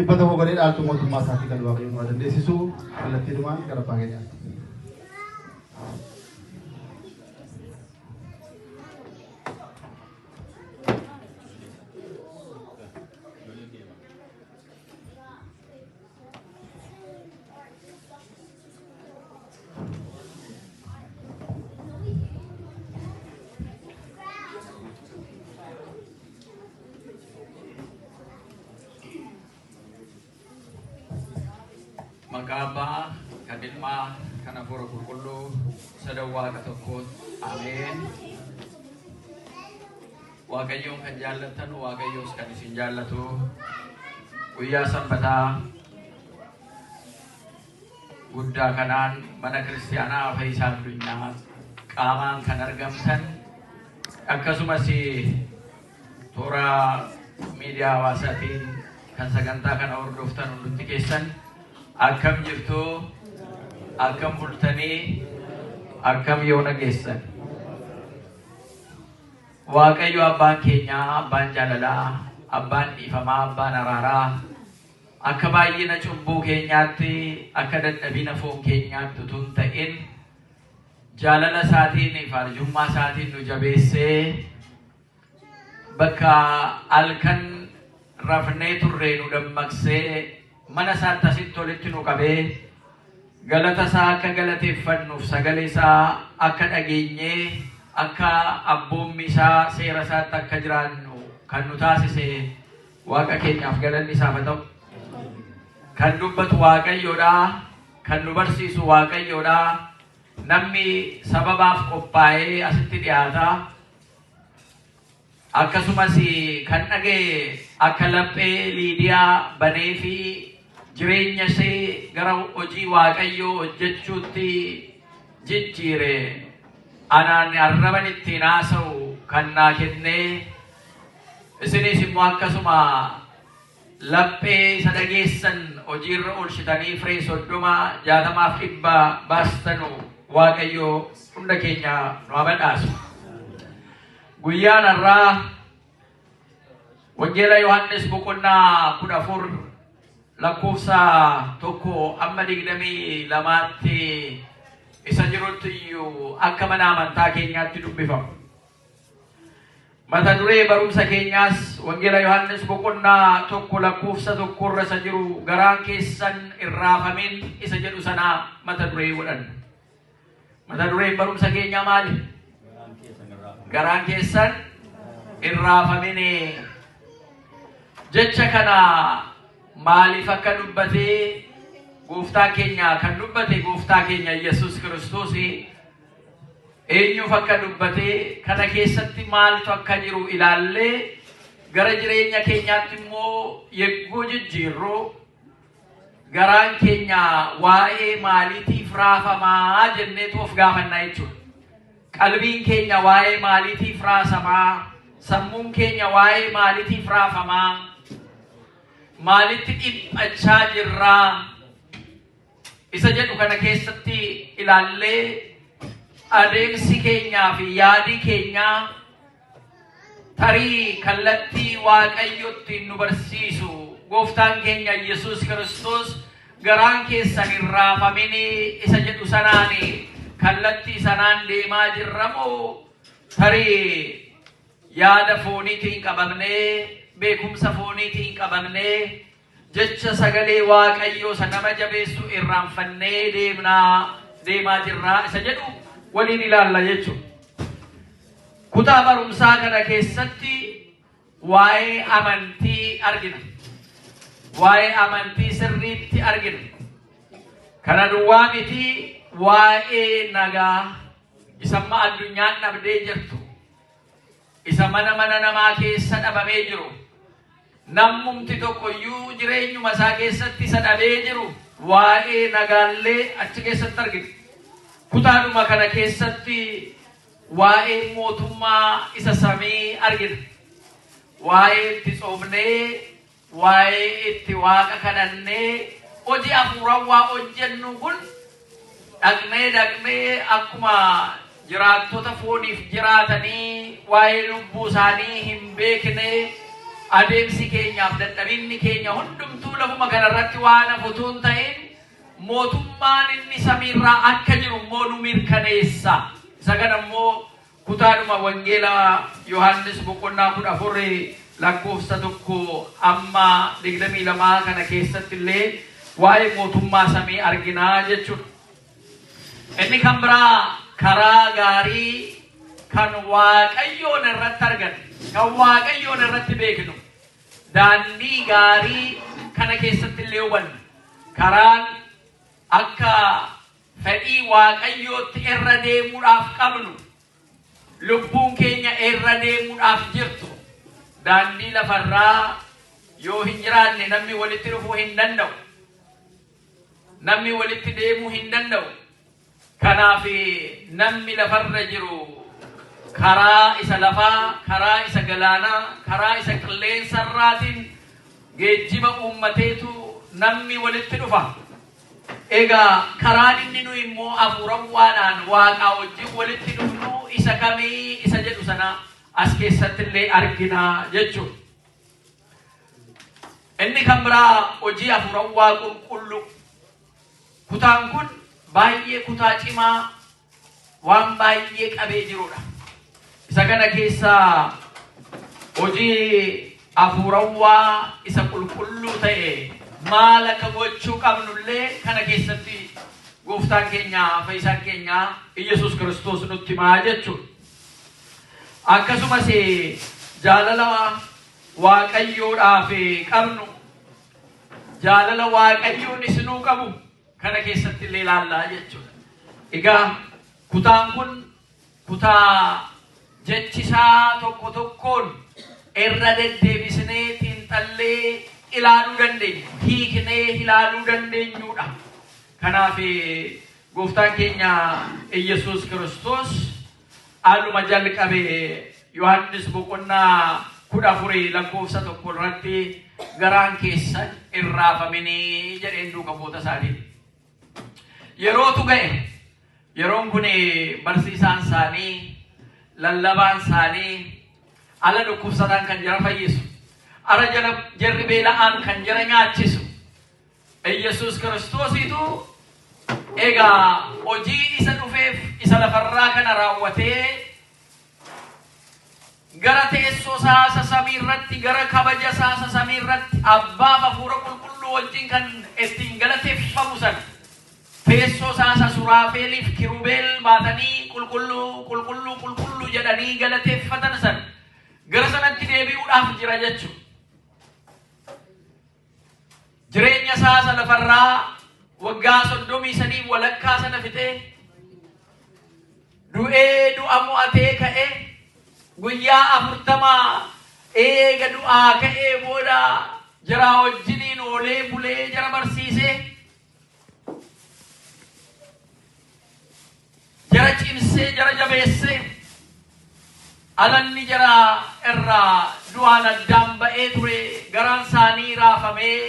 Ibbata mogalee dhaaltu mootummaa isaatii kan waaqayyoon waa dandeessisuu kallattiidhumaan gara abbaa keenyaatti. Magaba kadilma kana fura kullu sadawa katokot amin waaqayyoon kan jaallatan waaqayyoos kan isin jaallatu guyyaa sanbataa guddaa kanaan mana kiristaanaa Fayyisaa Addunyaa qaamaan kan argamtan akkasumas toora miidiyaa hawaasaatiin kan sagantaa kana hordoftan hundi keessan akkam jirtu akkam bultanii akkam yoo nageessan waaqayyo abbaan keenya abbaan jaalalaa abbaan dhiifamaa abbaan araaraa akka baay'ina cubbuu keenyaatti akka dadhabina foon keenyaatti tun ta'in jaalala isaatiin farjummaa isaatiin nu jabeessee bakka alkan rafnee turree nu dammaqsee mana isaatti asitti walitti nu qabee galata isaa akka galateeffannuuf sagalee isaa akka dhageenyee akka abboommi isaa seera isaatti akka jiraannu kan nu taasise waaqa keenyaaf galanni isaaf haa ta'u. Kan dubbatu waaqayyoodha, kan nu barsiisu waaqayyoodha. Namni sababaaf qophaa'ee asitti dhiyaata. Akkasumas kan dhagee akka laphee Liidiyaa banee fi jireenya ishee gara hojii waaqayyoo hojjechuutti jijjiire anaan arraban ittiin haasa'u kan naa kennee isinis immoo akkasuma laphee isa dhageessan hojiirra oolchitanii firee 30 60 100 baastanu waaqayyoo hunda keenya nu haa badhaasu. Guyyaan har'aa wangeela Yohaannis boqonnaa 14 lakkoofsa 1 amma 22tti isa jirutti iyyuu akka mana amantaa keenyaatti dubbifama. Mata duree barumsa keenyaas wangeela Yohaannis boqonnaa 1 lakkoofsa 1 irra isa jiru garaan keessan irraafamin isa jedhu sana mata duree godhan. Mata dureen barumsa keenyaa maali? Garaan keessan irraafamin jecha kana maaliif akka dubbatee gooftaa keenya kan dubbate gooftaa keenya Yesuus Kiristoos eenyuuf akka dubbatee kana keessatti maaltu akka jiru ilaallee gara jireenya keenyaatti immoo yeggoo jijjiirroo garaan keenya waa'ee maaliitiif raafamaa jenneetu of gaafannaa jechuudha. Qalbiin keenya waa'ee maaliitiif raasamaa, sammuun keenya waa'ee maaliitiif raafamaa, maalitti dhiphachaa jirraa isa jedhu kana keessatti ilaallee adeemsi keenyaa fi yaadii keenyaa tarii kallattii waaqayyotti nu barsiisu gooftaan keenya Yesuus Kiristoos garaan keessan irraafamin isa jedhu sanaan kallattii sanaan deemaa jirramoo tarii yaada fooniitiin qabamnee beekumsa fooniitiin qabamnee jecha sagalee waaqayyoo nama jabeessu irraanfannee deemaa jirraa isa jedhu waliin ilaalla jechuudha. Kutaa barumsaa kana keessatti waa'ee amantii argina. Waa'ee amantii sirriitti argina. Kana duwwaa miti waa'ee nagaa isa amma addunyaan dhabdee jirtu. Isa mana namaa keessa dhabamee jiru. Nammumti tokkoyyuu jireenyuma isaa keessatti isa dhabee jiru waa'ee nagaallee achi keessatti argina. Kutaadhuma kana keessatti waa'ee mootummaa isa samii argina. Waa'ee itti tsoomnee, waa'ee itti waaqa kadhannee, hojii hafuurawaa hojjennu kun dhaqnee akkuma jiraattota fooniif jiraatanii waa'ee lubbuu isaanii hin beekne adeemsi keenyaaf dadhabinni keenya hundumtuu lafuma kanarratti waan hafutuun ta'in mootummaan inni samiirraa akka jiru immoo nu mirkaneessa. Isa kana immoo kutaadhuma wangeela Yohaannis boqonnaa 14 lakkoofsa 1 amma 22 kana keessatti illee waa'ee mootummaa samii arginaa jechuudha. Inni kan biraa karaa gaarii kan Waaqayyoon irratti argatu, kan Waaqayyoon irratti beeknu, daandii gaarii kana keessatti illee hubannu. Karaan akka fedhii Waaqayyootti irra deemuudhaaf qabnu, lubbuun keenya irra deemuudhaaf jirtu, daandii lafarraa yoo hin jiraanne namni walitti dhufuu hin danda'u, namni walitti deemuu hin danda'u. Kanaaf namni lafarra jiru karaa isa lafaa, karaa isa galaanaa, karaa isa qilleensarraatiin geejjiba uummateetu namni walitti dhufa. Egaa karaan inni nu immoo hafuurawwaadhaan Waaqaa wajjin walitti dhufnu isa kamii isa jedhu sana as keessatti illee argina jechuudha. Inni kan biraa hojii hafuurawwaa qulqulluu. Kutaan kun baay'ee kutaa cimaa waan baay'ee qabee jirudha. Isa kana keessaa hojii hafuurawwaa isa qulqulluu ta'e maal akka gochuu qabnullee kana keessatti gooftaan keenya fayyisaan keenya Iyesuus Kiristoos nutti himaa jechuudha. Akkasumas jaalala Waaqayyoodhaaf qabnu, jaalala Waaqayyoon isinuu qabu kana keessatti illee ilaallaa jechuudha. Egaa kutaan kun kutaa jechisaa tokko tokkoon irra deddeebisnee xiinxallee ilaaluu dandeenya, hiiknee ilaaluu dandeenyudha. Kanaaf gooftaan keenya Iyesuus Kiristoos haaluma jalqabe Yohaannis boqonnaa 14 lakkoofsa 1 irratti garaan keessan irraafaminii jedheen duukaboota isaanii. Yerootu ga'e, yeroon kun barsiisaan isaanii, lallabaan isaanii, ala dhukkubsataan kan jara fayyisu, ara jarri beela'aan kan jara nyaachisu, Iyesuus Kiristoosiitu egaa hojii isa dhufeef isa lafarraa kana raawwatee gara teessoo isaa samii irratti, gara kabaja isaa samii irratti Abbaaf Hafuura Qulqulluu wajjin kan ittiin galateeffamu sana teessoo isaa Suraafeeliif Kirubeel baatanii qulqulluu qulqulluu qulqulluu jedhanii galateeffatan sana gara sanatti deebi'uudhaaf jira jechuudha. Jireenya isaa lafarraa waggaa 33 walakkaa sana fixee du'ee du'a mo'atee ka'ee guyyaa 40 eega du'aa ka'ee booda jara wajjiniin oolee bulee jara barsiisee jara cimsee jara jabeessee alanni jara irraa du'aan addaan ba'ee ture garaan isaanii raafamee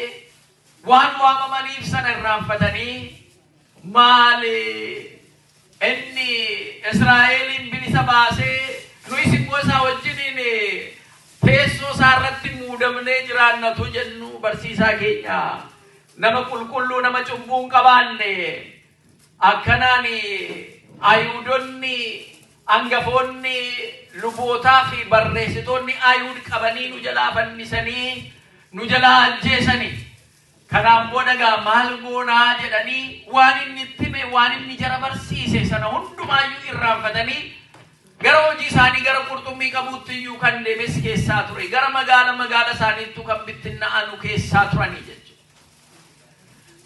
waan waamamaniif sana irraanfatanii maali inni Israa'eliin bilisa baasee nuyi immoo isaa wajjiniin teessoo isaa irratti muudamnee jiraannatu jennu barsiisaa keenya nama qulqulluu nama cubbuu hin qabaanne akkanaan Ayuudonni hangafoonni lubootaa fi barreessitoonni Ayuud qabanii nu jalaa fannisanii nu jalaa ajjeesanii. Kanaaf booda maal goonaa jedhanii waan inni itti hime waan inni jara barsiise sana hundumaayyuu irraanfatanii gara hojii isaanii gara qurxummii qabuutti iyyuu kan deemes keessaa ture, gara magaala isaaniittu kan bittinna'anu keessaa turanii jechuudha.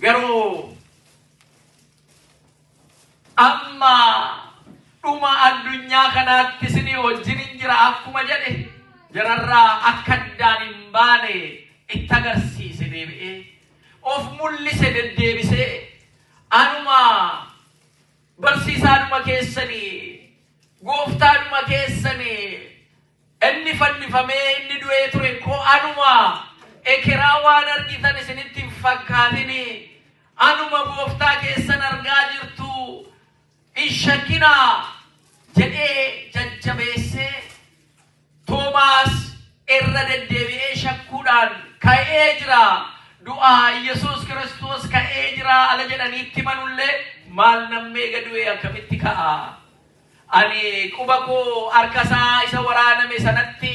Garuu amma dhuma addunyaa kanaatti isinii wajjin jira akkuma jedhe jararraa akka addaan hin baane itti agarsiise deebi'ee of mul'ise deddeebisee anuma barsiisaadhuma keessanii gooftaadhuma keessanii inni fannifamee inni du'ee ture koo anuma ekeraa waan argitan isinitti hin fakkaatini anuma gooftaa keessan argaa jirtu hin shakkinaa jedhee jajjabeessee Toomaas irra deddeebi'ee shakkuudhaan ka'ee jira du'aa Yesuus Kiristoos ka'ee jira ala jedhaniitti manullee maal nammee gadu'ee akkamitti ka'a ani quba koo harkasaa isa waraaname sanatti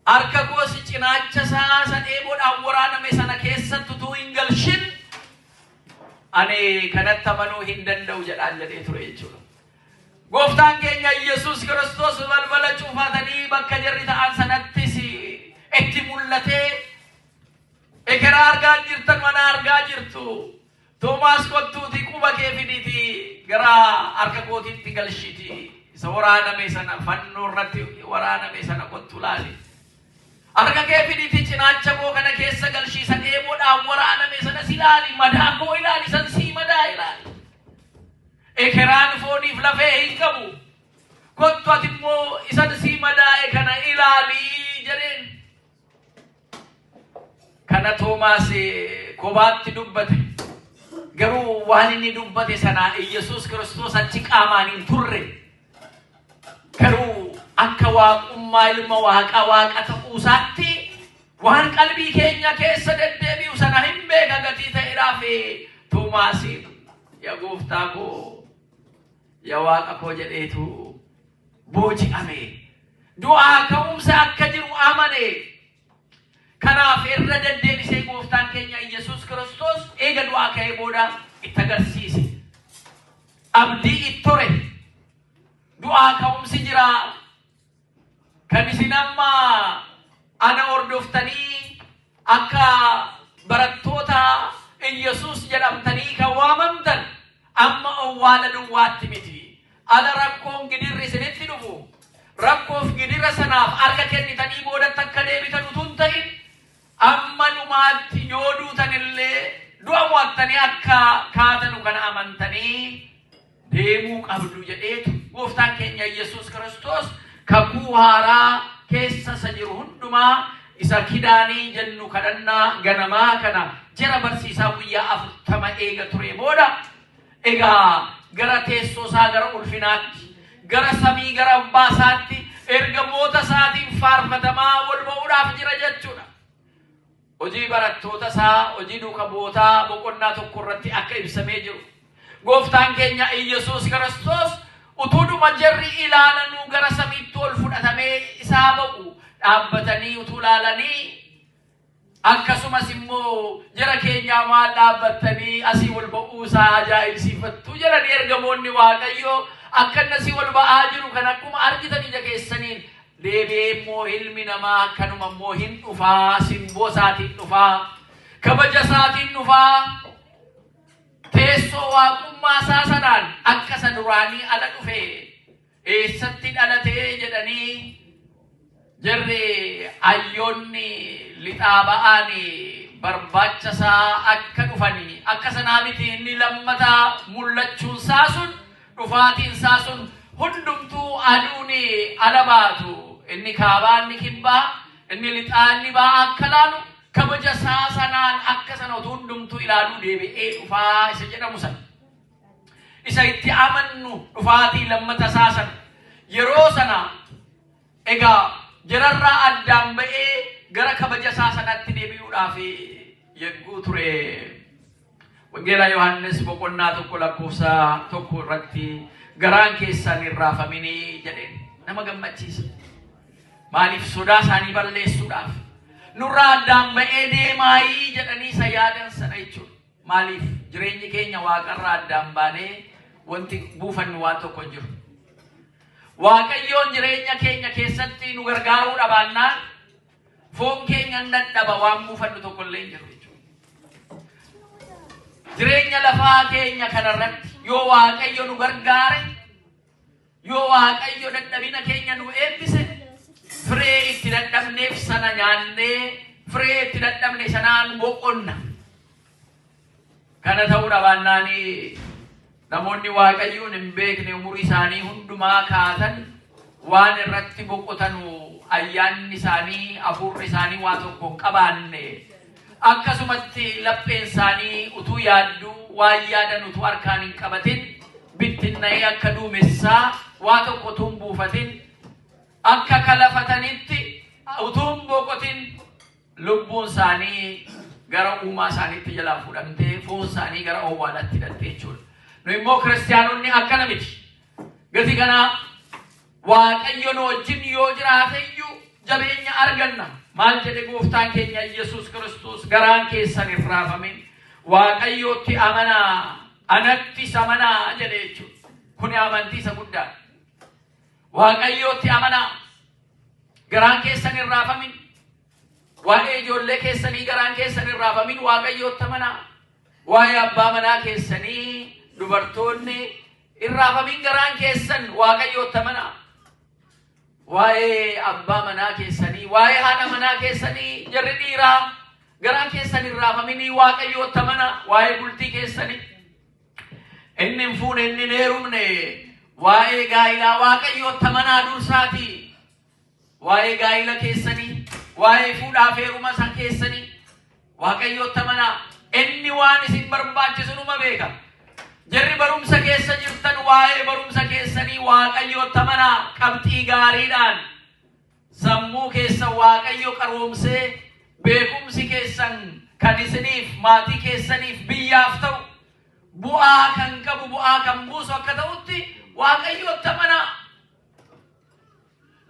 harka koo si cinaacha isaa san eeboodhaan waraaname sana keessatti utuu hin galshin ani kanatti amanuu hin danda'u jedhaan jedhee ture jechuudha. Gooftaan keenya Yesuus Kiristoos balbala cufatanii bakka jarri ta'an sanattis itti mul'atee ekeraa argaa jirtan mana argaa jirtu Toomaas kottuuti quba kee fidiiti gara harka kootiitti galshiti isa waraaname sana fannoo irratti waraaname sana kottu laali harka kee fidiiti cinaacha koo kana keessa galshiisan eeboodhaan waraaname sana si ilaali madaa koo ilaali san sii madaa ilaali ekeraan fooniif lafee hin qabu kottu ati immoo isan sii madaa'e kana ilaalii jedheen kana Toomaas kobaatti dubbate garuu waan inni dubbate sana Yesuus Kiristoos achi qaamaan hin turre garuu akka waaqummaa ilma waaqa ta'uusaatti waan qalbii keenya keessa deddeebi'u sana hin beeka gatii ta'eedhaaf Toomaas yaa gooftaa koo yaa waaqa koo jedheetu booji'ame du'aa ka'umsa akka jiru amane kanaaf irra deddeebisee gooftaan keenya Yesuus Kiristoos eega du'aa ka'ee booda itti agarsiise abdii itti ture du'aa ka'umsi jira kan isin amma ana hordoftanii akka barattoota Yesuus jedhamtanii kan waamamtan amma awwaala duwwaatti miti ala rakkoon gidirri isinitti dhufu rakkoof gidira sanaaf harka kennitanii boodatti akka deebitan utuu hin ta'in amma dhumaatti yoo duutanillee du'a mo'attanii akka kaatanu kana amantanii deemuu qabdu jedheetu gooftaan keenya Yesuus Kiristoos kakuu haaraa keessa isa jiru hundumaa isa kidaanii jennu kadhannaa ganamaa kana jara barsiisaa guyyaa 40 eega ture booda egaa gara teessoo isaa gara ulfinaatti gara samii gara abbaa isaatti ergamoota isaatiin faarfatamaa wal ba'uudhaaf jira jechuudha. Hojii barattoota isaa hojii duuka bootaa boqonnaa tokko irratti akka ibsamee jiru gooftaan keenya Yesuus Kiristoos utuudhuma jarri ilaalanuu gara samiitti ol fudhatamee isaa ba'u dhaabbatanii utuu ilaalanii akkasumas immoo jara keenyaa maal dhaabbattanii asii wal ba'uu isaa ajaa'ibsiifattu jedhanii ergamoonni Waaqayyoo akka innasii wal ba'aa jiru kan akkuma argitan ija keessaniin deebi'ee immoo ilmi namaa akkanuma immoo hin dhufaa simboo isaatiin dhufaa kabaja isaatiin dhufaa teessoo waaqummaa isaa sanaan akka isa duraanii ala dhufe eessatti dhalatee jedhanii jarri ayyoonni lixaa ba'aani barbaacha isaa akka dhufanii akka sanaa miti inni lammataa mul'achuun isaa sun dhufaatiin isaa sun hundumtuu aduuni ala baatu inni kaabaa inni kibbaa inni lixaa inni ba'aa akka laalu kabaja isaa sanaan akka sana hundumtuu ilaaluu deebi'ee dhufaa isa jedhamu sana isa itti amannu dhufaatii lammata isaa sana yeroo sana egaa jararraa addaan ba'ee gara kabaja isaa sanatti deebi'uudhaaf yegguu ture. Wangeela Yohaannis boqonnaa tokko lakkoofsa tokko irratti garaan keessan hin raafaminii jedheen nama gammachiisa. Maaliif sodaa isaanii balleessuudhaaf nurraa addaan ba'ee deemaayii jedhanii isa yaadan sana jechuudha. Maaliif jireenyi keenya waaqarraa addaan baanee wanti buufannu waan tokko hin jiru. Waaqayyoon jireenya keenya keessatti nu gargaaruu dhabaannaan foon keenya dadhaba waan buufannu tokko illee hin jiru jechuudha. Jireenya lafaa keenya kanarratti yoo Waaqayyo nu gargaare yoo Waaqayyo dadhabina keenya nu eebbise firee itti dadhabneef sana nyaannee firee itti dadhabne sanaan boqonna. Kana ta'uu dhabaannaanii namoonni Waaqayyoon hin beekne umurii isaanii hundumaa kaatan waan irratti boqotanu ayyaanni isaanii hafuurri isaanii waa tokko qabaanne akkasumatti lapheen isaanii utuu yaaddu waan yaadan utuu harkaan hin qabatin bittinna'ee akka duumessaa waa tokko utuu hin buufatin akka kalafatanitti utuun boqotin lubbuun isaanii gara uumaa isaaniitti jalaa fudhamtee foon isaanii gara owwaalaatti hidhattee jechuudha. Nu immoo kiristaanonni akkana miti. Gati kana Waaqayyo nu wajjin yoo jiraateyyuu jabeenya arganna. Maal jedhe gooftaan keenya Yesuus Kiristoos garaan keessan hin raafamin. Waaqayyootti amanaa, anattis amanaa jedhe jechuudha. Kuni amantii isa guddaadha. Waaqayyootti amanaa, garaan keessan hin raafamin. Waa'ee ijoollee keessanii garaan keessan hin raafamin Waaqayyootti amanaa. Waa'ee abbaa manaa keessanii dubartoonni hin raafamin garaan keessan Waaqayyootti amanaa. Waa'ee abbaa manaa keessanii, waa'ee haadha manaa keessanii jarri dhiiraa garaan keessan hin raafamin Waaqayyootti amanaa. Waa'ee bultii keessanii inni hin fuune inni hin heerumne waa'ee gaa'ilaa Waaqayyootti amanaa dursaati. Waa'ee gaa'ila keessanii, waa'ee fuudhaaf heeruma san keessanii Waaqayyootti amanaa. Inni waan isin barbaachisu numa beeka. Jarri barumsa keessa jirtan waa'ee barumsa keessanii Waaqayyootti amanaa. Qabxii gaariidhaan sammuu keessa Waaqayyo qaroomsee beekumsi keessan kan isiniif maatii keessaniif biyyaaf ta'u bu'aa kan qabu bu'aa kan buusu akka ta'utti Waaqayyootti amanaa.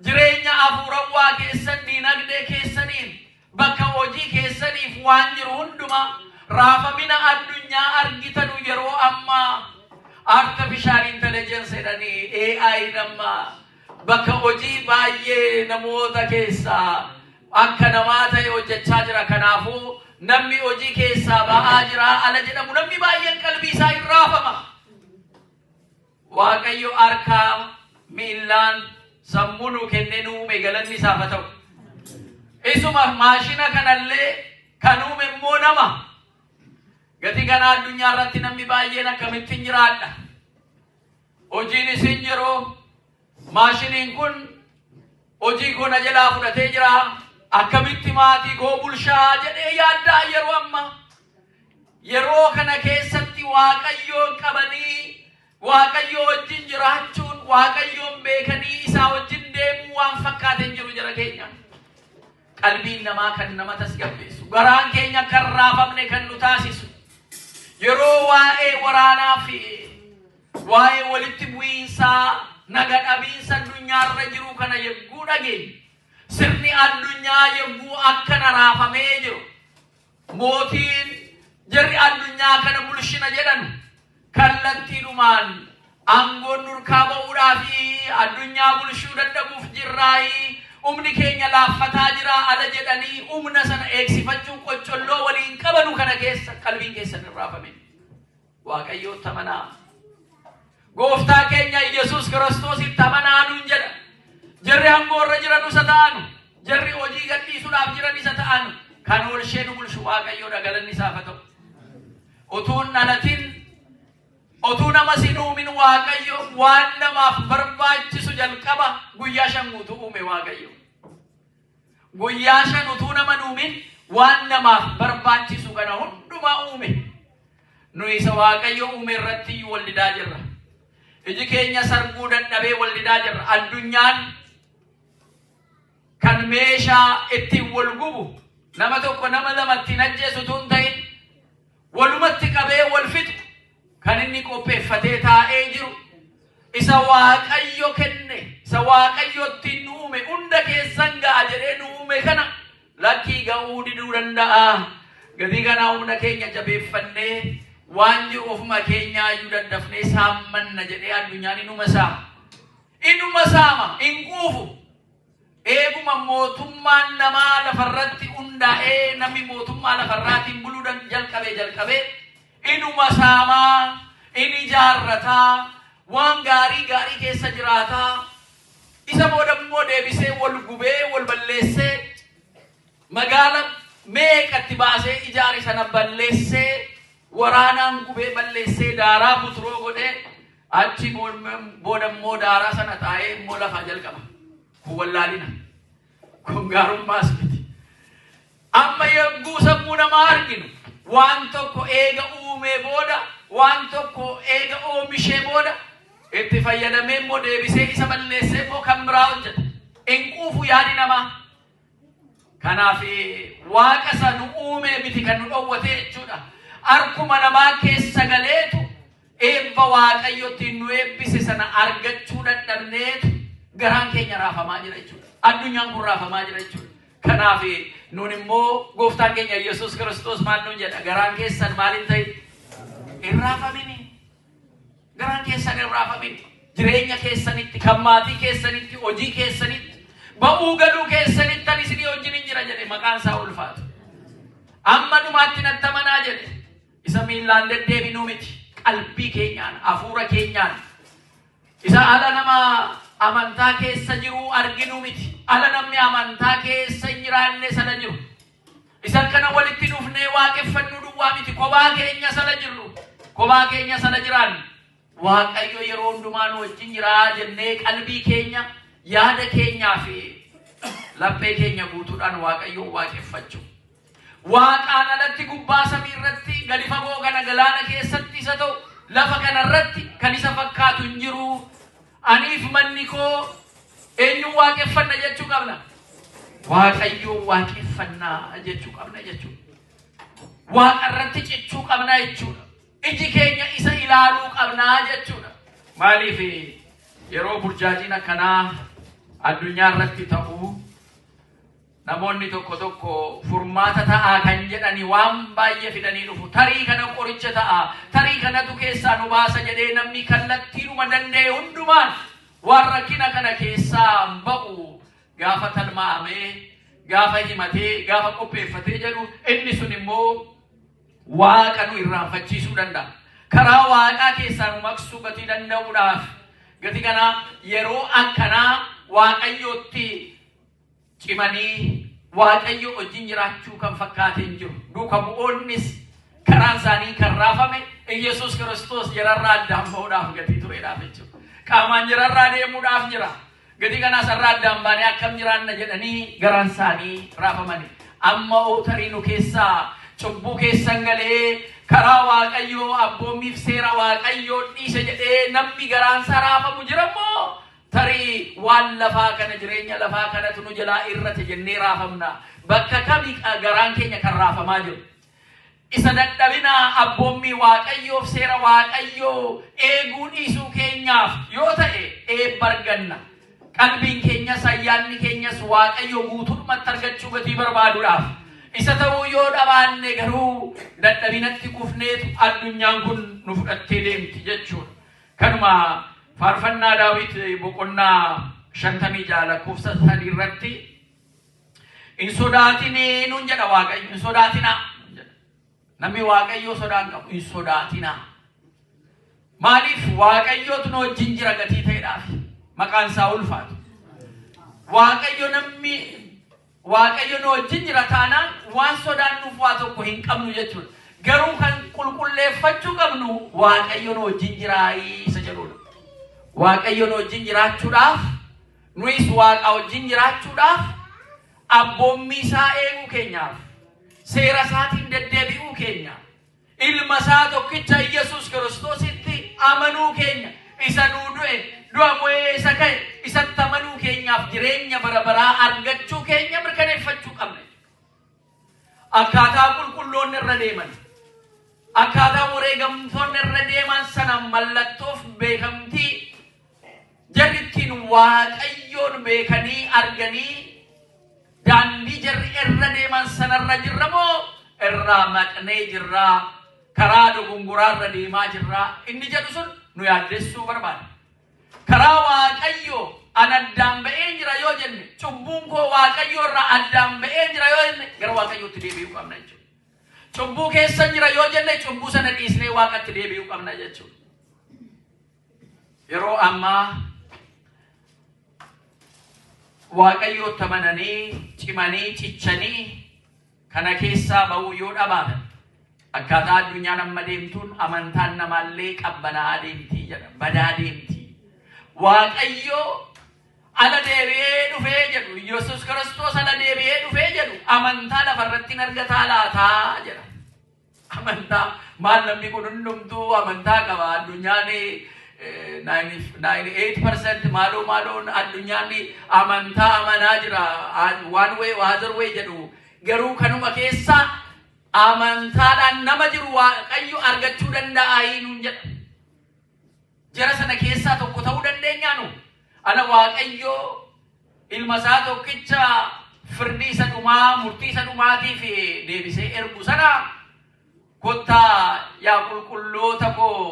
Jireenya hafuurawaa keessan diinagdee keessaniin bakka hojii keessaniif waan jiru hunduma raafamina addunyaa argitanu yeroo ammaa artificial intelligence jedhanii AI nama bakka hojii baay'ee namoota keessaa akka namaa ta'e hojjechaa jira. Kanaafuu namni hojii keessaa ba'aa jira ala jedhamu namni baay'een qalbii isaa hin raafama. Waaqayyo harkaa miillaan sammuu nu kennee nu uume galanni isaaf haa ta'u. Isuma maashina kanallee kan uume immoo nama. Gati kana addunyaa irratti namni baay'een akkamittiin jiraadha. Hojiin isin jiru maashiniin kun hojii koo na jalaa fudhatee jira. Akkamitti maatii koo bulshaa jedhee yaaddaa yeroo amma. Yeroo kana keessatti Waaqayyoon qabanii Waaqayyo wajjin jiraachuun Waaqayyoon beekanii isaa wajjin deemuu waan fakkaateen jiru jara keenya. Qalbiin namaa kan nama tasgabbeessu, garaan keenya kan raafamne kan nu taasisu. Yeroo waa'ee waraanaa fi waa'ee walitti bu'iinsaa naga dhabiinsa addunyaarra jiru kana yegguu dhageenye sirni addunyaa yegguu akkana raafamee jiru mootiin jarri addunyaa kana bulshina jedhan kallattiidhumaan aangoon nurkaa ba'uudhaa fi addunyaa bulshuu dadhabuuf jirraayii umni keenya laaffataa jira ala jedhanii umna sana eegsifachuun qoccolloo waliin qabanu kana keessa qalbiin keessan hin raafamin. Waaqayyootti amanaa. Gooftaa keenya Yesuus Kiristoositti amanaa nuun jedha. Jarri aangoorra jiran isa ta'anu, jarri hojii gadhiisuudhaaf jiran isa ta'anu kan oolshee nu bulchu Waaqayyoodha galanni isaaf haa ta'u. Utuun dhalatin otuu nama sin uumin Waaqayyo waan namaaf barbaachisu jalqaba guyyaa 5 guutuu uume Waaqayyo. Guyyaa 5 utuu nama uumin waan namaaf barbaachisu kana hundumaa uume. Nu isa Waaqayyo uume irratti wal didaa jirra. Iji keenya sarguu dadhabee wal didaa jirra. Addunyaan kan meeshaa ittiin wal gubu nama tokko nama lamatti najjeesu tun ta'in walumatti qabee wal fixu kan inni qopheeffatee taa'ee jiru isa Waaqayyo kenne isa Waaqayyotti nu uume hunda keessan ga'a jedhee nu uume kana lakkii ga'uu diduu danda'a. Gatii kana humna keenya jabeeffannee waan jiru ofuma keenyaa iyyuu daddafnee saammanna jedhee addunyaan inuma saama hin quufu. Eeguma mootummaan namaa lafarratti hundaa'ee namni mootummaa lafarraatiin buluu jalqabee inuma saamaa, inni ijaarrataa, waan gaarii keessa jiraataa. Isa booda immoo deebisee wal gubee wal balleessee magaala meeqatti baasee ijaari sana balleessee waraanaan gubee balleessee daaraa buturoo godhee achi booda immoo daaraa sana taa'ee immoo lafaa jalqaba. Kun wallaalina. Kun gaarummaas miti. Amma yogguu sammuu namaa arginu waan tokko eega uumee booda waan tokko eega oomishee booda itti fayyadamee immoo deebisee isa balleessee immoo kan biraa hojjeta. Enquufu yaadi namaa. Kanaaf waaqa san uume miti kan nu dhowwate jechuudha. Arkuma namaa keessa galeetu eebba waaqayyotti nu eebbise sana argachuu dadhabneetu garaan keenya raafamaa jira jechuudha. Addunyaan kun raafamaa jira jechuudha. Kanaaf nun immoo gooftaan keenya Yesuus Kiristoos maal nuun jedha? Garaan keessan maaliin ta'e? Hin raafamini. Garaan keessan hin raafamini. Jireenya keessanitti, kan maatii keessanitti, hojii keessanitti, ba'uu galuu keessanitti ani isinii wajjin hin jira jedhe maqaan isaa ulfaatu. Amma dhumaatti natti amanaa jedhe. Isa miillaan deddeebinuu miti. Qalbii keenyaan, hafuura keenyaan. Isa ala nama amantaa keessa jiru arginu miti. Ala namni amantaa keessa hin jiraanne sana jiru. Isa kana walitti dhufnee waaqeffannu duwwaa miti. Kophaa keenya sana jirru. Kophaa keenya sana jiraannu. Waaqayyo yeroo hundumaa nu wajjin jira jennee qalbii keenya, yaada keenyaa fi laphee keenya guutuudhaan waaqayyo waaqeffachuu. Waaqaan alatti gubbaa samii irratti gadi fagoo kana galaana keessatti isa ta'u lafa kana irratti kan isa fakkaatu hin jiru. Aniif manni koo eenyuun waaqeffanna jechuu qabna? Waaqayyoon waaqeffannaa jechuu qabna jechuudha. Waaqa irratti cichuu qabna jechuudha. Iji keenya isa ilaaluu qabna jechuudha. Maaliif yeroo burjaajiin akkanaa addunyaa irratti ta'u namoonni tokko furmaata ta'aa kan jedhani waan baay'ee fidanii dhufu. Tarii kana qoricha ta'a, tarii kanatu keessaa nu baasa jedhee namni kallattiinuma danda'e hundumaan waan rakkina kana keessaa ba'u gaafa talmaamee, gaafa himatee, gaafa qopheeffatee jedhu inni sun immoo waaqa nu irraanfachiisuu danda'a. Karaa waaqaa keessaa nu maqsuu gatii danda'uudhaaf gatii kana yeroo akkanaa waaqayyootti cimanii waaqayyo wajjin jiraachuu kan fakkaate hin jiru. Duuka bu'oonnis karaan isaanii kan raafame Yesuus Kiristoos jararraa addaan ba'uudhaaf gatii tureedhaaf jechuudha. Qaamaan jararraa deemuudhaaf jira. Gatii kanaas irraa addaan baanee akkam jiraanna jedhanii garaan isaanii raafamani. Amma tarii nu keessaa cubbuu keessan galee karaa waaqayyoo abboommiif seera waaqayyoo dhiise jedhee namni garaan isaa raafamu jirammoo tarii waan lafaa kana jireenya lafaa kanatu nu jalaa irrate jennee raafamna. Bakka kamii garaan keenya kan raafamaa jiru? Isa dadhabina abboommii waaqayyoof seera waaqayyoo eeguu dhiisuu keenyaaf yoo ta'e eebba arganna. Qalbiin keenyas ayyaanni keenyas waaqayyoo guutummaatti argachuu gatii barbaaduudhaaf. Isa ta'uu yoo dhabaanne garuu dadhabinatti kufneetu addunyaan kun nu fudhattee deemti jechuudha. Kanuma faarfannaa Daawit boqonnaa 56 lakkoofsa 3 irratti hin sodaatinii nuun jedha Waaqayyo. Hin sodaatinaa. Namni waaqayyoo sodaan qabu hin sodaatinaa. Maaliif waaqayyootu nu wajjin jira gatii ta'eedhaaf maqaan isaa ulfaatu. Waaqayyo nu wajjin jira taanaan waan sodaannuuf waa tokko hin qabnu jechuudha. Garuu kan qulqulleeffachuu qabnu waaqayyo nu wajjin jiraa isa jedhudha. Waaqayyo nu wajjin jiraachuudhaaf nuyis waaqa wajjin jiraachuudhaaf abboommii isaa eeguu keenyaaf seera isaatiin deddeebi'uu keenya ilma isaa tokkicha Yesuus Kiristoositti amanuu keenya isa nuu du'e du'a mo'ee isa ka'e isatti amanuu keenyaaf jireenya bara baraa argachuu keenya mirkaneeffachuu qabna. Akkaataa qulqulloonni irra deeman akkaataa wareegamtoonni irra deeman sana mallattoof beekamtii jarrittiin waaqayyoon beekanii arganii daandii jarri irra deeman sanarra jirra moo irraa maqnee jirraa karaa dogongoraa irra deemaa jirraa inni jedhu sun nu yaaddessuu barbaada. Karaa waaqayyoo an addaan ba'ee jira yoo jenne cubbuun koo waaqayyoo irraa addaan ba'ee jira yoo jenne gara waaqayyootti deebi'uu qabna jechuudha. Cubbuu keessa jira yoo jenne cubbuu sana dhiisnee waaqatti deebi'uu qabna jechuudha. Yeroo ammaa waaqayyootti amananii cimanii cichanii kana keessaa ba'uu yoo dhabaatan akkaataa addunyaan amma deemtuun amantaan namaallee qabbanaa deemtii jedha badaa deemtii. Waaqayyoo ala deebi'ee dhufee jedhu Yesuus Kiristoos ala deebi'ee dhufee jedhu amantaa lafarratti hin argataa laataa jedha. Amantaa maal namni kun hundumtuu amantaa qaba addunyaan 98% maaloo addunyaan amantaa amanaa jira one way or other way jedhu garuu kanuma keessa amantaadhaan nama jiru waaqayyo argachuu danda'a hinuun jedha jara sana keessaa tokko ta'uu dandeenyaanu ana waaqayyo ilma isaa tokkicha firdii isa dhumaa murtii isa dhumaatiif deebisee ergu sana kottaa yaa qulqulloota koo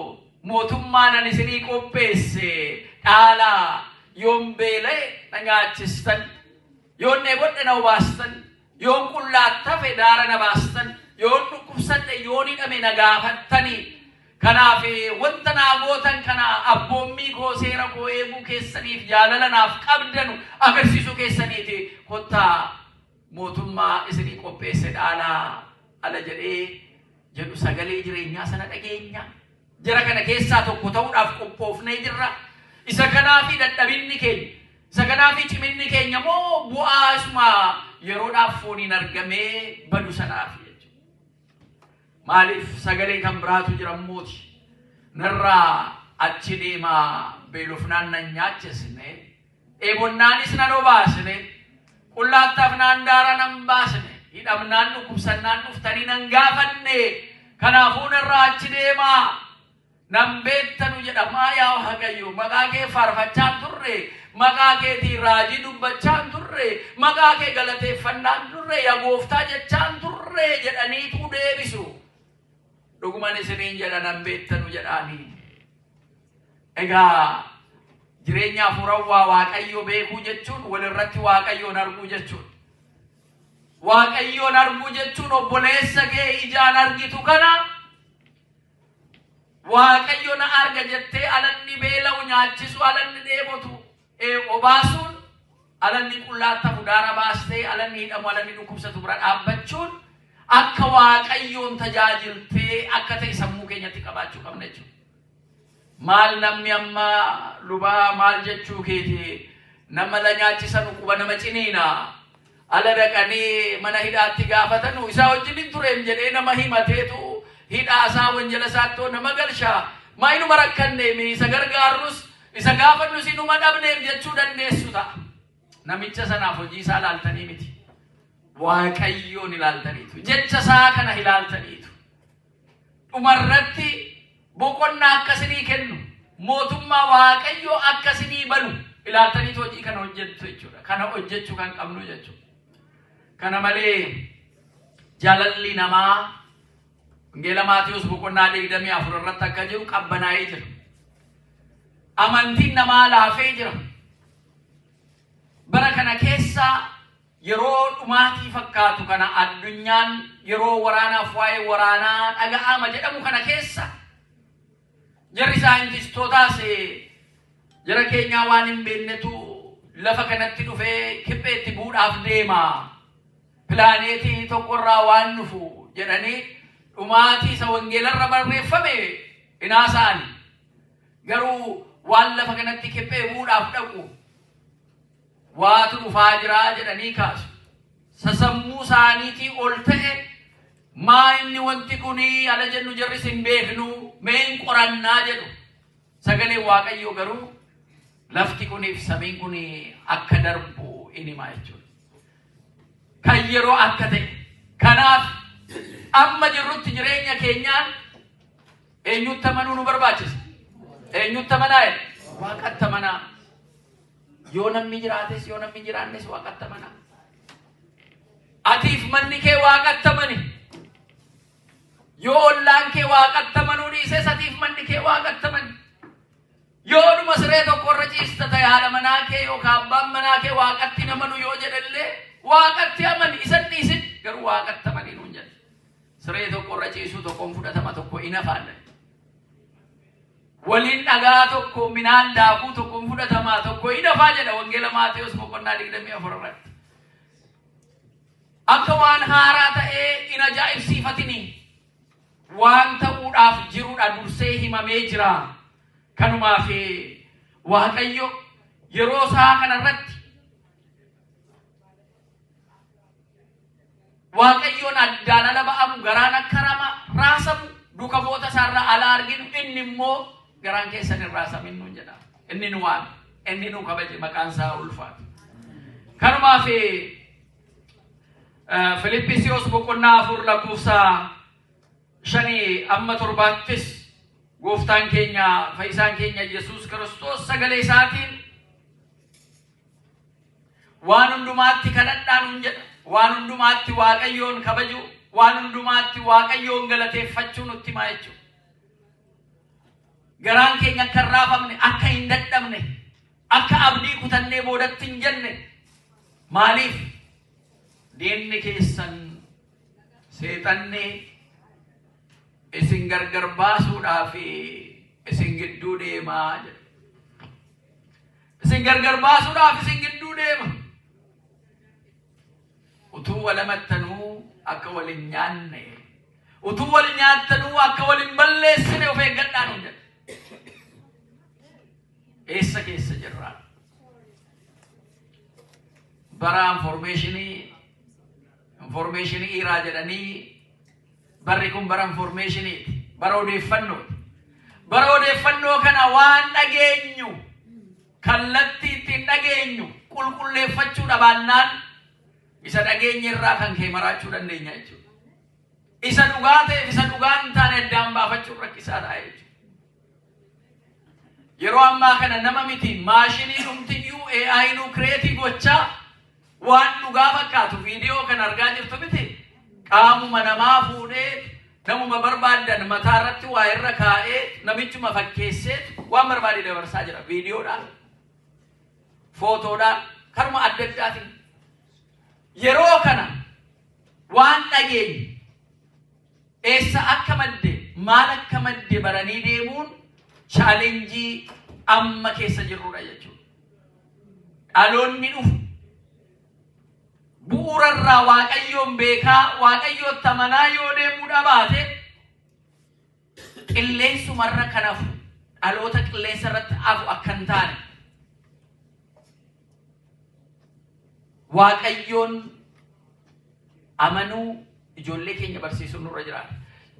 mootummaan isinii qopheesse dhaala yoon beela'e na nyaachistan yoon dheebodhe na baastan yoon qullaattafe daara na baastan yoon dhukkubsadhe yoon hidhame na gaafattanii kanaaf wanta naa gootan kana abboommii koo seera koo eeguu keessaniif jaalala naaf qabdanu agarsiisuu keessaniiti kottaa mootummaa isinii qopheesse dhaala ala jedhee jedhu sagalee jireenyaa sana dhageenya jara kana keessaa tokko ta'uudhaaf qophoofnee jirra isa kanaafi dadhabinni keenya isa kanaafi ciminni keenya moo bu'aa isuma yeroodhaaf fooniin argamee badu sanaafi maaliif sagalee kan biraatu jira mooti narraa achi deemaa beelofnaan nan nyaachisne eebonnaanis nan obaasne qullaattaaf naan daara nan baasne hidhamnaan dhukkubsannaan dhuftanii nan gaafanne kanaafuu narraa achi deemaa nan beettanu jedhamaa yaa Waaqayyo maqaa kee faarfachaan turre maqaa keetii raajii dubbachaan turre maqaa kee galateeffannaan turre yaa gooftaa jechaan turre jedhaniitu deebisu dhugumaan isiniin jedha nan beettanu jedhaanii egaa jireenya hafuurawaa Waaqayyo beekuu jechuun walirratti Waaqayyoon arguu jechuun Waaqayyoon arguu jechuun obboleessa kee ijaan argitu kana Waaqayyo na arga jettee alanni beela'u nyaachisu alanni dheebotu obaasuun alanni qullaattafu daara baastee alanni hidhamu alanni dhukkubsatu bira dhaabbachuun akka Waaqayyoon tajaajiltee akka ta'e sammuu keenyatti qabaachuu qabna jechuudha. Maal namni amma lubaa maal jechuu keeti nama la nyaachisan quba nama ciniina ala dhaqanii mana hidhaatti gaafatanu isaa wajjin hin tureem jedhee nama himateetu hidhaa isaa wanjala isaatti nama galshaa maayinuma rakkanneemi isa gargaarrus isa gaafannus inuma dhabneem jechuu dandeessu ta'a. Namicha sanaaf hojii isaa ilaaltanii miti. Waaqayyoon ilaaltaniitu jecha isaa kana ilaaltaniitu dhumarratti boqonnaa akkasinii kennu mootummaa Waaqayyoo akkasinii banu ilaaltaniitu hojii kana hojjettu jechuudha kana hojjechuu kan qabnu jechuudha kana malee jaalalli namaa Wangeela Maatiyos boqonnaa 24 irratti akka jiru qabbanaa'ee jira amantiin namaa laafee jira bara kana keessa yeroo dhumaatii fakkaatu kana addunyaan yeroo waraanaaf waa'ee waraanaa dhaga'ama jedhamu kana keessa jarri saayintistootaas jara keenyaa waan hin beeknetu lafa kanatti dhufee kibbeetti buudhaaf deema pilaaneetii tokkorraa waan dhufu jedhanii dhumaatii isa wangeelarra barreeffame inaasaan garuu waan lafa kanatti kibbee buudhaaf dhaqu waatu dhufaa jiraa jedhanii kaasu sasammuu isaaniitii ol ta'e maa inni wanti kunii ala jennu jarris hin beeknu meen qorannaa jedhu sagalee Waaqayyoo garuu lafti kuniif samiin kunii akka darbu inima jechuudha kan yeroo akka ta'e kanaaf amma jirrutti jireenya keenyaan eenyutti amanuu nu barbaachisa eenyutti amanaa Waaqatti amanaa yoo namni jiraates yoo namni jiraannes Waaqatti amanaa atiif manni kee Waaqatti amani yoo ollaan kee Waaqatti amanuu dhiises atiif manni kee Waaqatti amani yoo dhuma siree tokkorra ciista ta'e haadha manaa kee yookaan abbaan manaa kee Waaqatti amanu yoo jedhallee Waaqatti amani isan dhiisin garuu Waaqatti amanii nuun jedhe siree tokkorra ciisuu tokkoon fudhatama tokko inafaadha waliin dhagaa tokko minaan daakuu tokkoon fudhatamaa tokko inafaa jedha Wangeela Maatiyos boqonnaa 24 irratti akka waan haaraa ta'ee in ajaa'ibsiifatini waan ta'uudhaaf jiruudha dursee himamee jira kanumaaf Waaqayyo yeroo isaa kanarratti Waaqayyoon addaan ala ba'amu garaan akka raasamu duka boota isaarraa ala arginu inni immoo garaan keessan irraa saminnuu jedha. Inni nu waan, inni nu kabaje maqaan isaa ulfaatu. Kanumaa fi Filiphisiyoos boqonnaa 4 lakkoofsa 5 amma 7 gooftaan keenya fayyisaan keenya Yesuus Kiristoos sagalee isaatiin waan hundumaatti kadhadhaan nun jedha. Waan hundumaatti Waaqayyoon kabaju, waan hundumaatti Waaqayyoon galateeffachuu nutti himaa jechuudha. Garaan keenya akka hin raafamne, akka hin dadhabne, akka abdii kutannee boodatti hin jenne. Maaliif diinni keessan seexanni isin gargar baasuudhaaf isin gidduu deemaa jedha. Isin gargar baasuudhaaf isin gidduu deema. Utuu wal hamattanuu akka wal hin nyaanne, utuu wal nyaattanuu akka wal hin balleessine of eeggadhaa nuun jedha. Eessa keessa jirra? Bara informationii iraa jedhanii barri kun bara informationiiti, bara odeeffannooti. Bara odeeffannoo kana waan dhageenyu, kallattii ittiin dhageenyu qulqulleeffachuu dhabaannaan isa dhageenye irraa kan kee maraachuu dandeenya jechuudha. Isa dhugaa ta'eef isa dhugaa hin taane addaan baafachuun rakkisaa ta'a jechuudha. Yeroo ammaa kana nama miti maashinii dhumtiyyuu AI nu kireetii gochaa waan dhugaa fakkaatu viidiyoo kan argaa jirtu miti. Qaamuma namaa fuudhee namuma barbaadan mataa irratti waa irra kaa'ee namichuma fakkeessee waan barbaade dabarsaa jira. Viidiyoodhaan, footoodhaan, karuma adda addaatiin. Yeroo kana waan dhageenye eessa akka madde, maal akka madde baranii deemuun chaalenjii amma keessa jirrudha jechuudha. Dhaloonni dhufu bu'uurarraa Waaqayyoon beekaa, Waaqayyootti amanaa yoo deemuu dhabaate qilleensumarra kan hafu, dhaloota qilleensa irratti hafu akka hin taane Waaqayyoon amanuu ijoollee keenya barsiisuu nurra jiraata.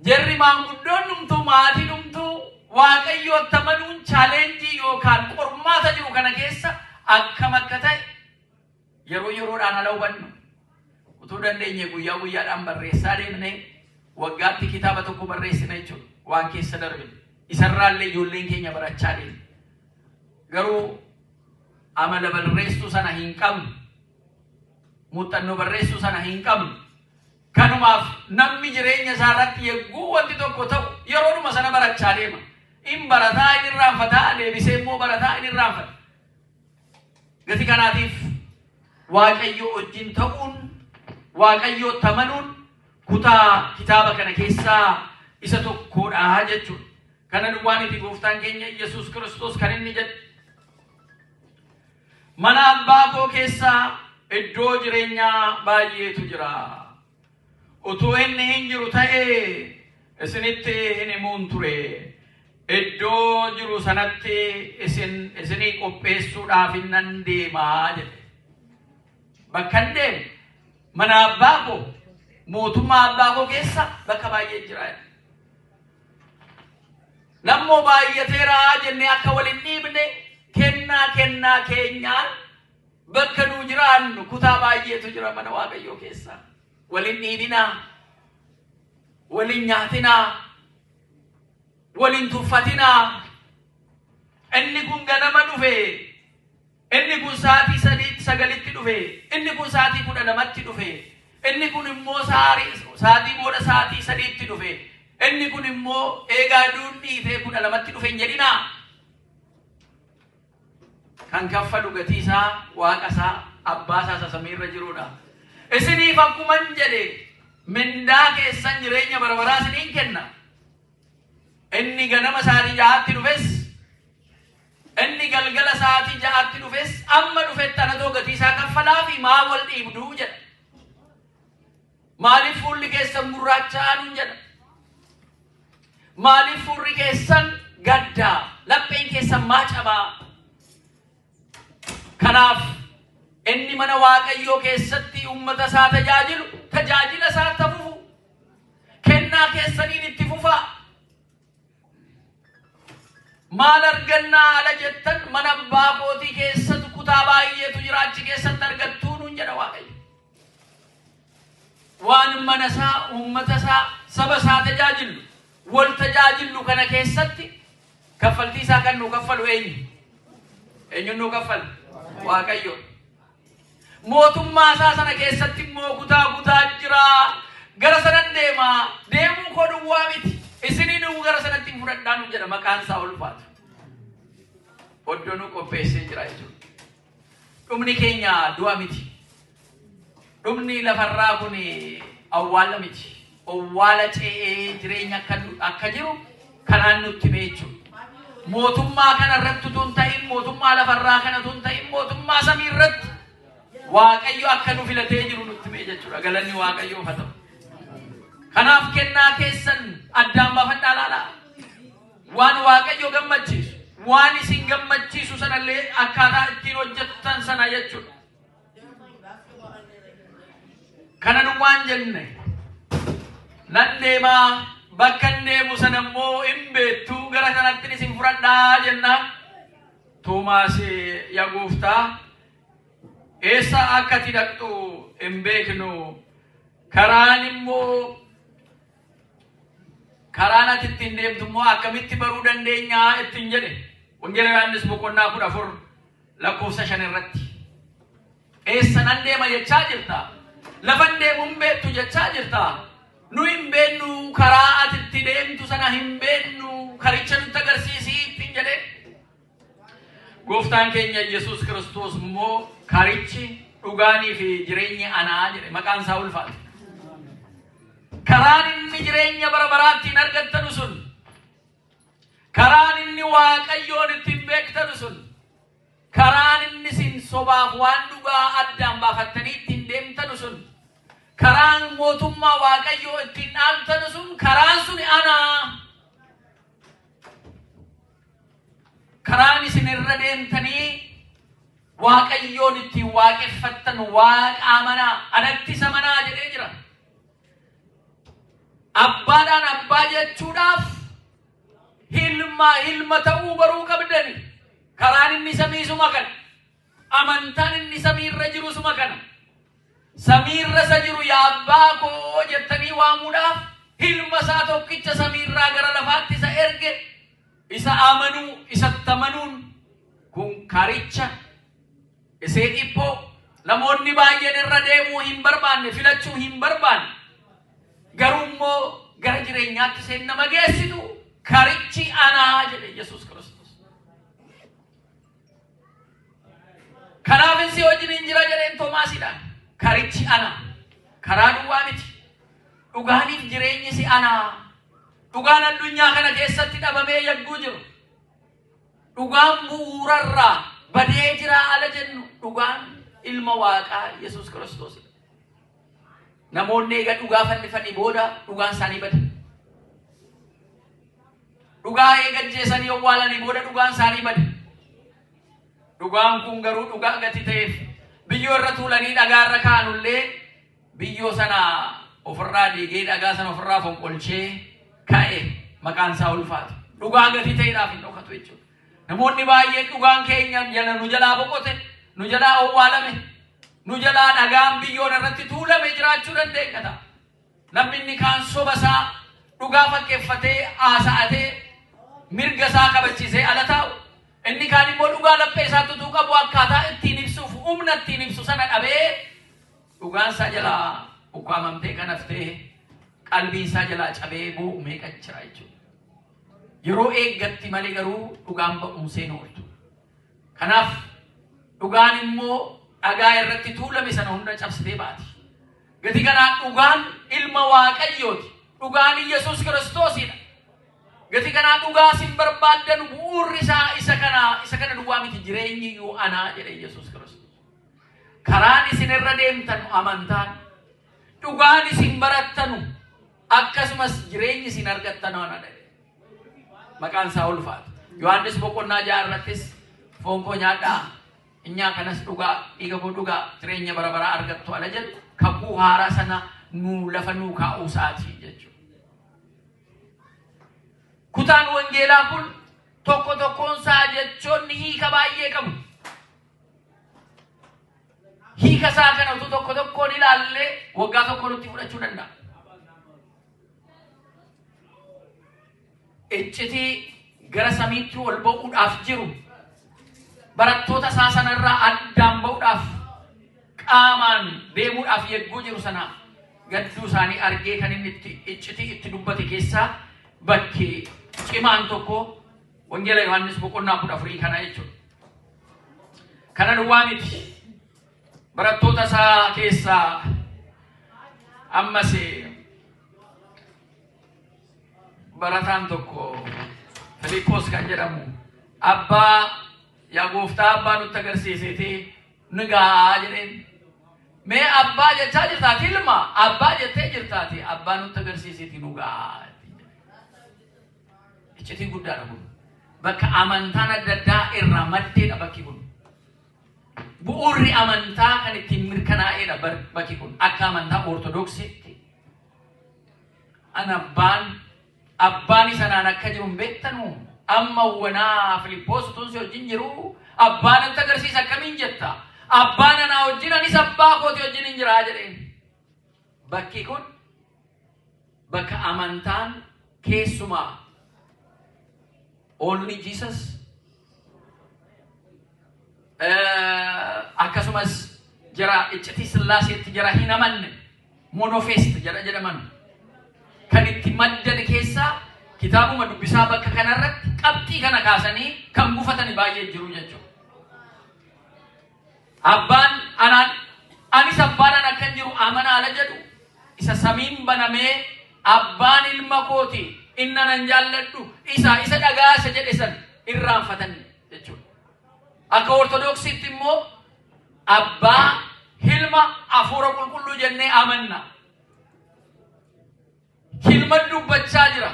Jarri maanguddoon dhumtuu, maatii dhumtuu Waaqayyootti amanuun chaalenjii yookaan qormaata jiru kana keessa akkam akka ta'e yeroo yeroodhaan ala hubannu. Utuu dandeenye guyyaa guyyaadhaan barreessaa deemnee waggaatti kitaaba tokko barreessina jechuudha. Waan keessa darbe isarraallee ijoolleen keenya barachaa deemu. Garuu amala barreessuu sana hin qabnu, muuxannoo barreessuu sana hin qabnu. Kanumaaf namni jireenya isaa irratti yegguu wanti tokko ta'u yeroodhuma sana barachaa deema. In barataa in irraanfataa, deebisee immoo barataa in irraanfata. Gati kanaatiif Waaqayyoo wajjin ta'uun, Waaqayyootti amanuun kutaa kitaaba kana keessaa isa tokkodha jechuudha. Kana duwwaan itti gooftaan keenya Yesuus Kiristoos kan inni jedhe, mana abbaa koo keessaa iddoo jireenyaa baay'eetu jira. Utuu inni hin jiru ta'ee isinitti hin himuun ture. Iddoo jiru sanatti isinii qopheessuudhaaf nan deemaa jedhe. Bakka hin deemu mana abbaa koo, mootummaa abbaa koo keessa bakka baay'ee jira. Nammoo baay'ateeraa jennee akka wal hin dhiibne kennaa keenyaan bakka nuu jiraannu kutaa baay'eetu jira mana Waaqayyoo keessa. Wal hin dhiibinaa, wal hin nyaatinaa, wal hin tuffatinaa. Inni kun ganama dhufe, inni kun sa'aatii 9tti dhufe, inni kun sa'aatii 12tti dhufe, inni kun immoo sa'aatii booda sa'aatii 3tti dhufe, inni kun immoo eegaa aduun dhiitee 12tti dhufe hin jedhinaa. Kan kaffalu gatii isaa Waaqa isaa abbaa isaa samiirra jirudha. Isiniif akkuman jedhe mindaa keessan jireenya barabaraa isiniin kenna. Inni ganama sa'aatii 6tti dhufes, inni galgala sa'aatii 6tti dhufes, amma dhufetti anatoo gatii isaa kaffalaafi maa wal dhiibduu jedha. Maaliif fuulli keessan gurraachaa nuun jedha. Maaliif fuulli keessan gaddaa, lapheen keessan maa cabaa. Kanaaf inni mana Waaqayyoo keessatti ummata isaa tajaajilu, tajaajila isaa fufu, kennaa keessaniin itti fufaa. maal argannaa ala jettan mana abbaa kootii keessatti kutaa baay'eetu jira achi keessatti argattuu nuun jedha Waaqayyo. Waan mana isaa uummata isaa saba isaa tajaajilu wal tajaajilu kana keessatti kaffaltii isaa kan nu kaffalu eenyu nu kaffalu Waaqayyo. Mootummaa isaa sana keessatti immoo kutaa jira gara sanan deemuu koo duwwaa miti isiniin gara sanatti fudhadhaa nu jedha maqaan isaa ulfaatu. Oddoo nu qopheessee jira jechuudha. Dhumni keenya du'a miti. Dhumni lafarraa kun awwaala miti. Awwaala ce'ee jireenya akka jiru kanaan nutti hime jechuudha. Mootummaa kana irratti tun ta'in mootummaa lafarraa kana tun ta'in mootummaa samii irratti Waaqayyo akka nu filatee jiru nutti hime jechuudha. Galanni Waaqayyoof haa ta'u. Kanaaf kennaa keessan addaan baafadhaa ilaalaa. Waan Waaqayyo gammachiisu waan isin gammachiisu sanallee akkaataa ittiin hojjettan sana jechuudha. Kana nu waan jenne nan deemaa bakka deemu sana immoo hin beektu gara sanatti isin fudhadhaa jenna. Toomaas yaa gooftaa eessa akka ati dhaqxu hin beeknu karaan immoo karaan ati ittiin deemtu immoo akkamitti baruu dandeenyaa ittiin jedhe Wangeela Yohaannis boqonnaa 14 lakkoofsa 5 irratti eessa nan deema jechaa jirta lafan deemu hin beektu jechaa jirta nu hin beeknu karaa ati itti deemtu sana hin beeknu karicha nutti agarsiisii ittiin jedhe gooftaan keenya Yesuus Kiristoos immoo karichi dhugaanii fi jireenyi anaa jedhe maqaan isaa ulfaatu. Karaan inni jireenya bara baraattiin argattanu sun karaan inni Waaqayyoon ittiin beektanu sun karaan inni sin sobaaf waan dhugaa addaan baafattanii ittiin deemtanu sun karaan mootummaa Waaqayyoo ittiin dhaaltanu sun karaan sun anaa. Karaan isin irra deemtanii Waaqayyoon ittiin waaqeffattan Waaqa amanaa anatti isa manaa jedhee jira. Abbaadhaan abbaa jechuudhaaf ilma ta'uu baruu qabdani. Karaan inni samiisuma kana amantaan inni samiirra jiru suma kana samiirra isa jiru yaa abbaa koo jettanii waamuudhaaf ilma isaa tokkicha samiirraa gara lafaatti isa erge isa amanuu isatti amanuun kun karicha isee dhibboo namoonni baay'een irra deemuu hin barbaanne filachuu hin barbaanne garuu immoo gara jireenyaatti iseen nama geessitu karichi anaa jedhe Yesuus Kiristoos. Kanaaf insi wajjin jira jedheen Toomaasiidhaan karichi anaa karaa duwwaa miti dhugaaniif jireenyi si anaa. Dhugaan addunyaa kana keessatti dhabamee yagguu jiru dhugaan bu'uurarraa badee jira ala jennu dhugaan ilma Waaqaa Yesuus Kiristoos. Namoonni eega dhugaa fannifanii booda dhugaan isaanii bada. Dhugaa eega jeesanii awwaalanii booda dhugaan isaanii bada. Dhugaan kun garuu dhugaa gati ta'eef biyyoo irra tuulanii dhagaa irra kaa'anullee biyyoo sana ofirraa diigee dhagaa sana ofirraa fonqolchee ka'e maqaan isaa ulfaatu. Dhugaa gati ta'eedhaaf hin dhokatu jechuudha. Namoonni baay'een dhugaan keenya jala nu jalaa boqote nu jalaa awwaalame nu jalaa dhagaan biyyoon irratti tuulame jiraachuu dandeenya ta'a. Namni inni kaan soba isaa dhugaa fakkeeffatee haasa'atee mirga isaa kabachiisee ala taa'u. Inni kaan immoo dhugaa laphee isaa tutuu qabu akkaataa ittiin ibsuuf humna ittiin ibsu sana dhabee dhugaan isaa jalaa ukkaamamtee kan haftee qalbii isaa jalaa cabee bu'u meeqa jira jechuudha. Yeroo eeggatti malee garuu dhugaan ba'umsee nooltu. Kanaaf dhugaan immoo dhagaa irratti tuulame sana hunda cabsitee baati. Gati kanaa dhugaan ilma Waaqayyooti. Dhugaan Yesuus Kiristoosidha. Gati kanaa dhugaa sin barbaaddan bu'uurri isaa isa kana duwwaa miti jireenyi iyyuu anaa jedhe Yesuus Kiristoos. Karaan isin irra deemtan amantaan dhugaan isin barattanu akkasumas jireenyi isin argattan ana dha. Maqaan isaa ulfaatu. Yohaannis boqonnaa 6 irrattis foon koo nyaadhaa inyaa kanas dhugaa dhiiga koo dhugaa jireenya bara baraa argattu ala jedhu kakuu haaraa sana nuu lafa nuu kaa'uu isaati jechuudha. Kutaan wangeelaa kun tokko tokkoon isaa jechoonni hiika baay'ee qabu. Hiika isaa kana utuu tokko tokkoon ilaallee waggaa tokko nutti fudhachuu danda'a. Iccitii gara samiitti ol ba'uudhaaf jiru barattoota isaa sanarraa addaan ba'uudhaaf qaamaan deemuudhaaf yegguu jiru sana gadduu isaanii argee kan inni iccitii itti dubbate keessaa bakki cimaan tokko wangeela Yohaannis boqonnaa 14 kana jechuudha. Kana duwwaa miti. Barattoota isaa keessaa ammas barataan tokko Filiphos kan jedhamu abbaa yaa gooftaa abbaa nutti agarsiisee nigaa jedheen. Mee abbaa jechaa jirtaati ilma abbaa jettee jirtaati abbaa nutti agarsiisee nugaa. Iccitii guddaadha kun. Bakka amantaan adda addaa irraa maddeedha bakki kun. Bu'uurri amantaa kan ittiin mirkanaa'edha bakki kun. Akka amantaa ortodoksiitti. Abbaan sanaan akka jiru hin beektanu. Amma wanaa Filiphos tun si wajjin jiru. Abbaan nutti agarsiisa akkamiin jetta. Abbaan anaa wajjin anis abbaa kooti wajjin hin jiraa jedheen. Bakki kun bakka amantaan keessumaa only Jesus akkasumas jara iccitii Sillaaseetti jara hin amanne monotheist jara jedhaman kan itti maddan keessaa kitaabuma dubbisaa bakka kanarratti qabxii kana kaasanii kan buufatanii baay'ee jiru jechuudha. Abbaan anis abbaan akkan jiru amanaala jedhu isa samiin banamee abbaan ilma kooti inna nan jaalladhu isa dhagaasa jedhe san irraanfatan jechuudha. Akka ortodoksiitti immoo abbaa ilma hafuura qulqulluu jennee amanna. Ilma dubbachaa jira.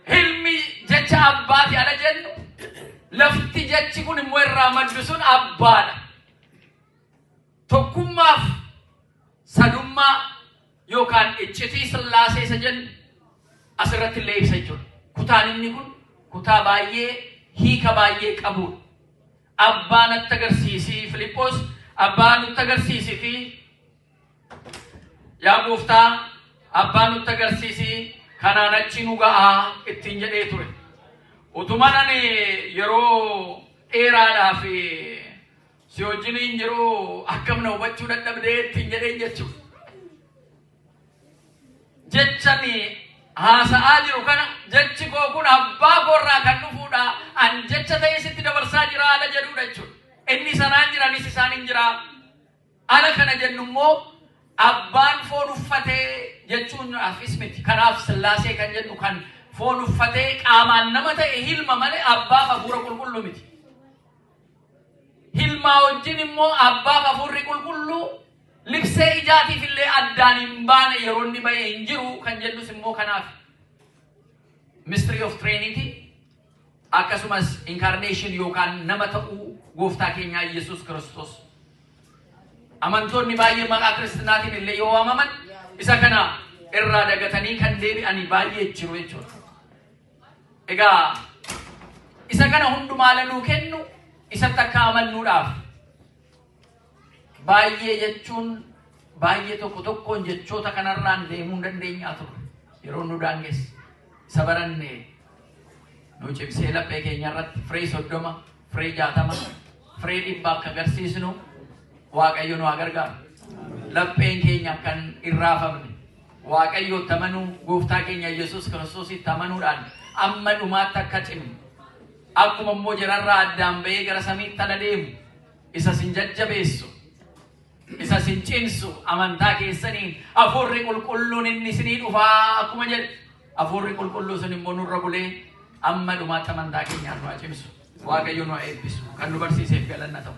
Ilmi jecha abbaati ala jennu lafti jechi kun immoo irraa maddu sun abbaadha. Tokkummaaf sadummaa yookaan iccitii Sillaasee isa jennu asirratti illee ibsa jechuudha. Kutaan inni kun kutaa baay'ee hiika baay'ee qabudha. Abbaa nutti agarsiisii Filiphos abbaa nutti agarsiisii fi yaa gooftaa abbaa nutti agarsiisii kanaan achi nu ga'aa ittiin jedhee ture. Utuman ani yeroo dheeraadhaaf si wajjiniin jiru akkam na hubachuu dadhabdee ittiin jedhee jechuudha. Jechani haasa'aa jiru kana jechi koo kun abbaa koorraa kan dhufuudha. An jecha ta'ee sitti dabarsaa jira ala jedhuudha jechuudha. Inni sanaan jiranis isaan hin jira. Ala kana jennu immoo abbaan foon uffatee jechuun afis miti. Kanaaf Sillaasee kan jennu kan foon uffatee qaamaan nama ta'e ilma malee abbaaf hafuura qulqulluu miti. Ilmaa wajjin immoo abbaaf hafuurri qulqulluu libsee ijaatiif illee addaan hin baane yeroo inni bahee hin jiru kan jennus immoo kanaaf. Mystery of Trinity akkasumas incarnation yookaan nama ta'uu gooftaa keenya Yesuus Kiristoos. Amantoonni baay'ee maqaa Kiristaatiin illee yoo waamaman isa kana irraa dagatanii kan deebi'anii baay'ee jiru jechuudha. Egaa isa kana hundumaa lanuu kennu isatti akka amannuudhaaf baay'ee jechuun baay'ee tokko tokkoon jechoota kanarraan deemuu hin dandeenyaa ture. Yeroo nu daangeesse isa baranne nu cimsee laphee keenya irratti firee 30 firee 60 firee 100 akka agarsiisnu Waaqayyo nu haa gargaaru. Lapheen keenya kan irraafamne Waaqayyo tamanuu gooftaa keenya Yesuus Kiristoositti amanuudhaan amma dhumaatti akka cimnu akkuma immoo jirarraa addaan ba'ee gara samiitti ala deemu isa sin jajjabeessu isa sin cimsu amantaa keessaniin hafuurri qulqulluun inni isinii dhufaa akkuma jedhe hafuurri qulqulluu sun immoo nurra bulee amma dhumaatti amantaa keenyaan nu haa cimsu. Waaqayyo nu haa eebbisu. Kan nu barsiiseef galanna ta'u.